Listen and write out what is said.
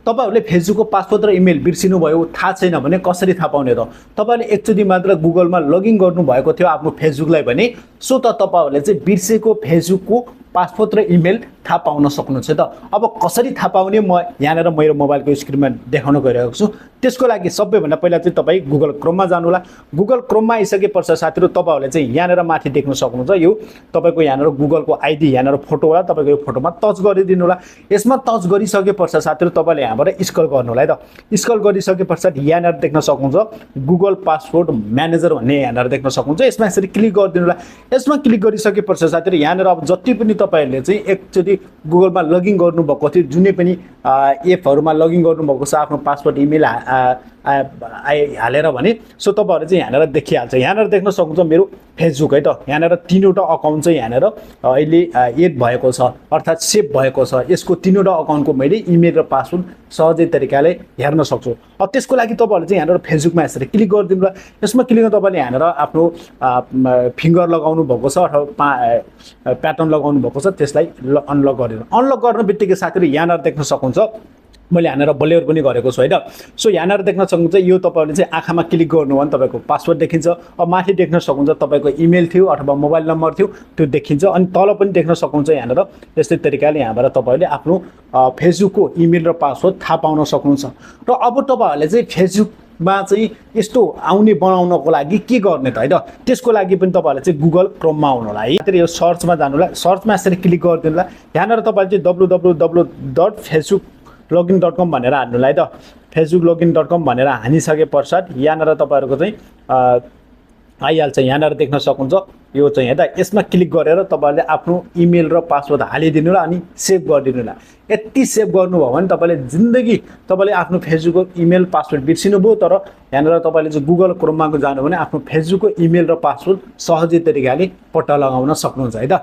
तपाईहरुले फेसबुकको पासवर्ड र इमेल बिर्सिनु भयो थाहा छैन भने कसरी थाहा पाउने त तपाईले एकचोटी मात्र गुगलमा लगइन गर्नु भएको थियो आफ्नो फेसबुकलाई भने सो त तपाईहरुले चाहिँ बिर्सेको फेसबुकको पासवर्ड र इमेल थाहा पाउन सक्नुहुन्छ त अब कसरी थाहा पाउने म यहाँनेर मेरो मोबाइलको स्क्रिनमा देखाउन गइरहेको छु त्यसको लागि सबैभन्दा पहिला चाहिँ तपाई गुगल क्रोममा जानुहोला गुगल क्रोममा आइसके पश्चात साथीहरु तपाईहरुले चाहिँ यहाँनेर माथि देख्न सक्नुहुन्छ यो तपाईको यहाँनेर गुगलको आईडी यहाँनेर फोटो होला तपाईको यो फोटोमा टच गरिदिनु होला यसमा टच गरिसके पश्चात साथीहरु तपाईले यहाँबाट स्क्रल गर्नु होला है त स्क्रल गरिसके पश्चात यहाँनेर देख्न सक्नुहुन्छ गुगल पासवर्ड म्यानेजर भन्ने यहाँनेर देख्न सक्नुहुन्छ यसमा यसरी क्लिक गरिदिनु होला यसमा क्लिक गरिसके पश्चात साथीहरु यहाँनेर अब जति पनि तपाईहरुले चाहिँ एकचोटी गुगलमा लगइन गर्नु भएको थियो जुनै पनि एपहरुमा लगइन गर्नु भएको छ आफ्नो पासवर्ड इमेल हालेर भने सो तपाईहरुले चाहिँ यहाँनेर देखिहाल्छ यहाँनेर देख्न सक्नुहुन्छ मेरो फेसबुक है त यहाँनेर तीनवटा अकाउन्ट चाहिँ यहाँनेर अहिले एड भएको छ अर्थात सेभ भएको छ यसको तीनवटा अकाउन्टको मैले इमेल र पासवर्ड सहजै तरिकाले हेर्न सक्छु अब त्यसको लागि तपाईहरुले चाहिँ यहाँनेर फेसबुकमा यसरी क्लिक गरिदिनु होला यसमा क्लिक गर्दा तपाईले यहाँनेर आफ्नो फिंगर लगाउनु भएको छ अथवा प्याटर्न लगाउनु भएको छ त्यसलाई अनलक गरिदिनु अनलक गर्न बित्तिकै साथीहरु यहाँनेर देख्न सक्नुहुन्छ मैले यहाँनेर बलेयर पनि गरेको छु हैन सो यहाँनेर देख्न सक्नुहुन्छ यो तपाईहरुले चाहिँ आँखामा क्लिक गर्नु भने तपाईको पासवर्ड देखिन्छ अब माथि देख्न सक्नुहुन्छ तपाईको इमेल थियो अथवा मोबाइल नम्बर थियो त्यो देखिन्छ अनि तल पनि देख्न सक्नुहुन्छ यहाँनेर यस्तै तरिकाले यहाँबाट तपाईले आफ्नो फेसबुकको इमेल र पासवर्ड थाहा पाउन सक्नुहुन्छ र अब तपाईहरुले चाहिँ फेसबुकमा चाहिँ यस्तो आउने बनाउनको लागि के गर्ने त हैन त्यसको लागि पनि तपाईहरुले चाहिँ गुगल क्रोममा आउनु होला है यो सर्चमा जानु होला सर्चमा यसरी क्लिक गरिदिनु होला यहाँनेर तपाईले चाहिँ www.facebook.login.com भनेर हान्नुला है त facebook.login.com भनेर हानिसके पश्चात यहाँनेर तपाईहरुको चाहिँ आइहाल्छ यहाँनेर देख्न सक्नुहुन्छ यो चाहिँ हेर्दा यसमा क्लिक गरेर तपाईहरुले आफ्नो इमेल र पासवर्ड हालिदिनु होला अनि सेभ गरिदिनु होला यति सेभ गर्नुभयो भने तपाईले जिन्दगी तपाईले आफ्नो फेसबुकको इमेल पासवर्ड बिर्सिनु भयो तर यहाँनेर तपाईले चाहिँ गुगल क्रोममा जानु भने आफ्नो फेसबुकको इमेल र पासवर्ड सहजै तरिकाले पत्ता लगाउन सक्नुहुन्छ है त